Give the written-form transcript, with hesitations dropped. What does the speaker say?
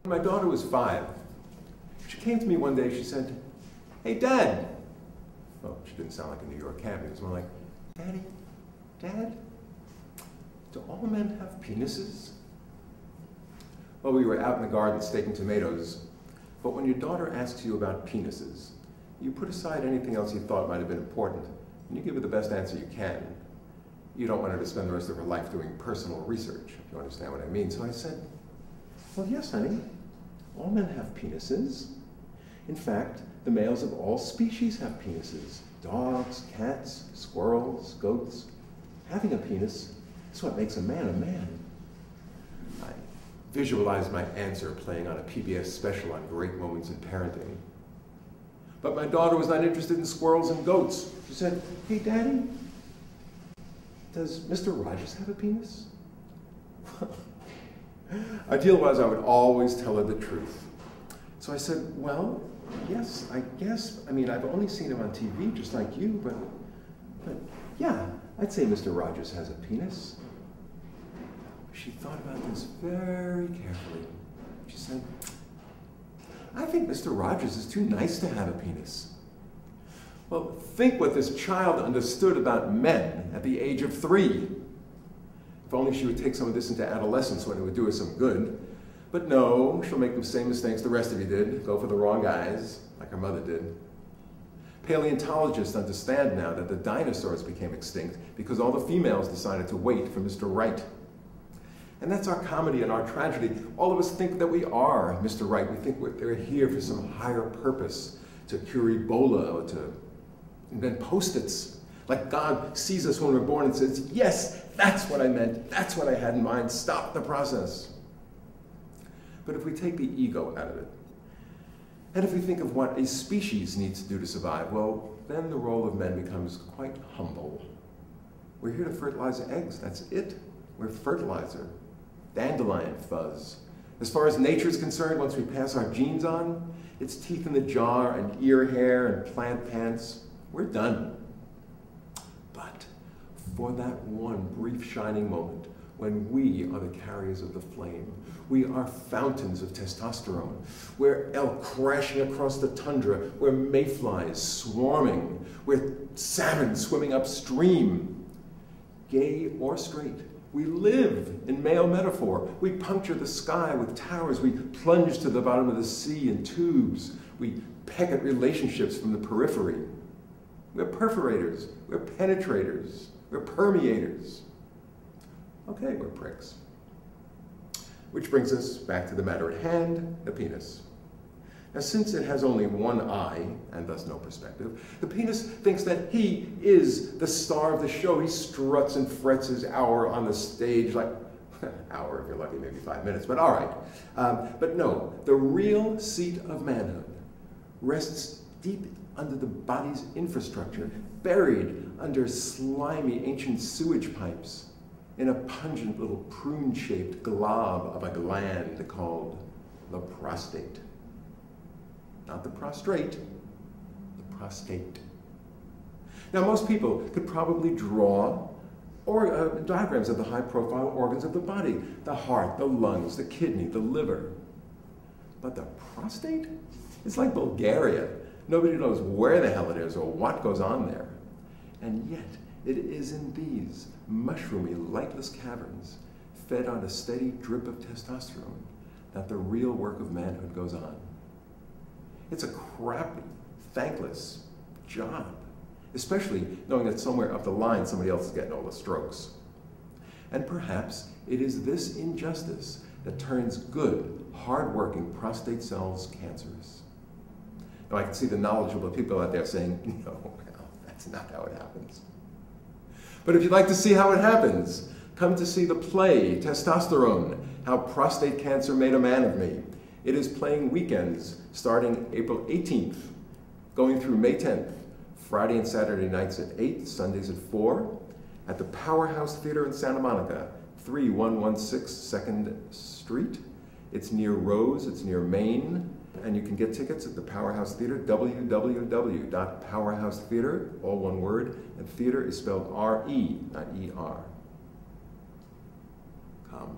My daughter was 5. She came to me one day, she said, "Hey, Dad." Well, she didn't sound like a New York cabbie. It was more like, "Daddy, Dad, do all men have penises?" Well, we were out in the garden staking tomatoes, but when your daughter asks you about penises, you put aside anything else you thought might have been important, and you give her the best answer you can. You don't want her to spend the rest of her life doing personal research, if you understand what I mean. So I said, "Well, yes, honey, all men have penises. In fact, the males of all species have penises. Dogs, cats, squirrels, goats. Having a penis is what makes a man a man." I visualized my answer playing on a PBS special on great moments in parenting. But my daughter was not interested in squirrels and goats. She said, "Hey, Daddy, does Mr. Rogers have a penis?" Our deal was I would always tell her the truth. So I said, "Well, yes, I guess. I mean, I've only seen him on TV just like you, but yeah, I'd say Mr. Rogers has a penis." She thought about this very carefully. She said, "I think Mr. Rogers is too nice to have a penis." Well, think what this child understood about men at the age of 3. If only she would take some of this into adolescence when it would do her some good. But no, she'll make the same mistakes the rest of you did, go for the wrong guys, like her mother did. Paleontologists understand now that the dinosaurs became extinct because all the females decided to wait for Mr. Right. And that's our comedy and our tragedy. All of us think that we are Mr. Right. We think they're here for some higher purpose, to cure Ebola or to invent Post-its. Like God sees us when we're born and says, "Yes, that's what I meant. That's what I had in mind. Stop the process." But if we take the ego out of it, and if we think of what a species needs to do to survive, well, then the role of men becomes quite humble. We're here to fertilize eggs. That's it. We're fertilizer. Dandelion fuzz. As far as nature is concerned, once we pass our genes on, it's teeth in the jar and ear hair and plant pants. We're done. But for that one brief shining moment, when we are the carriers of the flame, we are fountains of testosterone. We're elk crashing across the tundra. We're mayflies swarming. We're salmon swimming upstream. Gay or straight, we live in male metaphor. We puncture the sky with towers. We plunge to the bottom of the sea in tubes. We peck at relationships from the periphery. We're perforators. We're penetrators. We're permeators. Okay, we're pricks. Which brings us back to the matter at hand, the penis. Now, since it has only one eye, and thus no perspective, the penis thinks that he is the star of the show. He struts and frets his hour on the stage, like, hour if you're lucky, maybe 5 minutes, but all right. But no, the real seat of manhood rests deep under the body's infrastructure, buried under slimy ancient sewage pipes, in a pungent little prune-shaped glob of a gland called the prostate. Not the prostrate, the prostate. Now, most people could probably draw diagrams of the high-profile organs of the body: the heart, the lungs, the kidney, the liver. But the prostate? It's like Bulgaria. Nobody knows where the hell it is or what goes on there. And yet, it is in these mushroomy, lightless caverns, fed on a steady drip of testosterone, that the real work of manhood goes on. It's a crappy, thankless job, especially knowing that somewhere up the line somebody else is getting all the strokes. And perhaps it is this injustice that turns good, hard-working prostate cells cancerous. Now, I can see the knowledgeable people out there saying, "No, well, that's not how it happens." But if you'd like to see how it happens, come to see the play, Testosterone, How Prostate Cancer Made a Man of Me. It is playing weekends starting April 18th, going through May 10th, Friday and Saturday nights at 8, Sundays at 4, at the Powerhouse Theatre in Santa Monica, 3116 2nd Street. It's near Rose, it's near Maine, and you can get tickets at the Powerhouse Theatre, www.powerhousetheatre, all one word, and theater is spelled R-E, not E-R. Come.